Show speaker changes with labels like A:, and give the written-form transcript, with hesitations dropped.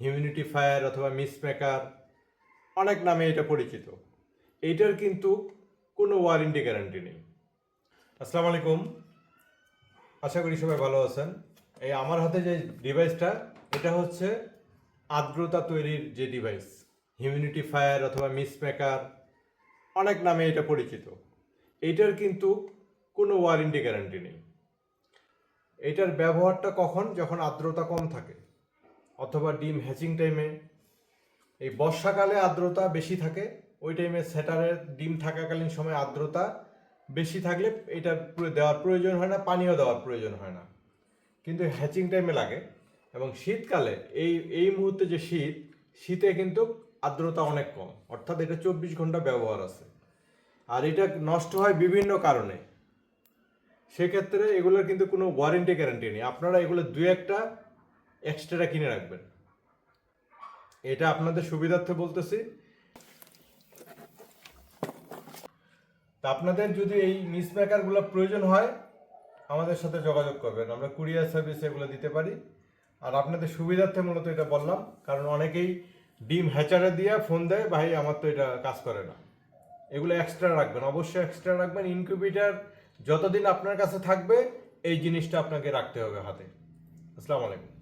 A: Humidifier অথবা মিসমেকার, অনেক নামে এটা পরিচিত। এইটার কিন্তু কোনো ওয়ারেন্টি গ্যারান্টি নেই। আসসালামু আলাইকুম, আশা করি সবাই ভালো আছেন। এই আমার হাতে যে ডিভাইসটা, এটা হচ্ছে আর্দ্রতা তৈরির যে ডিভাইস, হিউমিডিফায়ার অথবা মিসমেকার, অনেক নামে এটা পরিচিত। এইটার কিন্তু কোনো ওয়ারেন্টি গ্যারান্টি নেই। এটার ব্যবহারটা কখন? যখন আর্দ্রতা কম থাকে অথবা ডিম হ্যাচিং টাইমে। এই বর্ষাকালে আর্দ্রতা বেশি থাকে, ওই টাইমে সেটারের ডিম থাকাকালীন সময় আর্দ্রতা বেশি থাকলে এটা দেওয়ার প্রয়োজন হয় না, পানিও দেওয়ার প্রয়োজন হয় না, কিন্তু হ্যাচিং টাইমে লাগে। এবং শীতকালে এই মুহূর্তে যে শীতে কিন্তু আর্দ্রতা অনেক কম, অর্থাৎ এটা 24 ঘন্টা ব্যবহার আছে। আর এটা নষ্ট হয় বিভিন্ন কারণে, সেক্ষেত্রে এগুলোর কিন্তু কোনো ওয়ারেন্টি গ্যারান্টি নেই। আপনারা এগুলো দুই একটা এক্সট্রা কিনে রাখবেন, এটা আপনাদের সুবিধার্থে বলতেছি। তা আপনাদের যদি এই মিসমেকারগুলো প্রয়োজন হয়, আমাদের সাথে যোগাযোগ করবেন, আমরা কুরিয়ার সার্ভিস এগুলো দিতে পারি। আর আপনাদের সুবিধার্থে মূলত এটা বললাম, কারণ অনেকেই ডিম হ্যাচারে দিয়ে ফোন দেয়, ভাই আমার তো এটা কাজ করে না। এগুলো এক্সট্রা রাখবেন, অবশ্যই এক্সট্রা রাখবেন। ইনকিউবেটর যতদিন আপনার কাছে থাকবে এই জিনিসটা আপনাকে রাখতে হবে হাতে। আসসালামু আলাইকুম।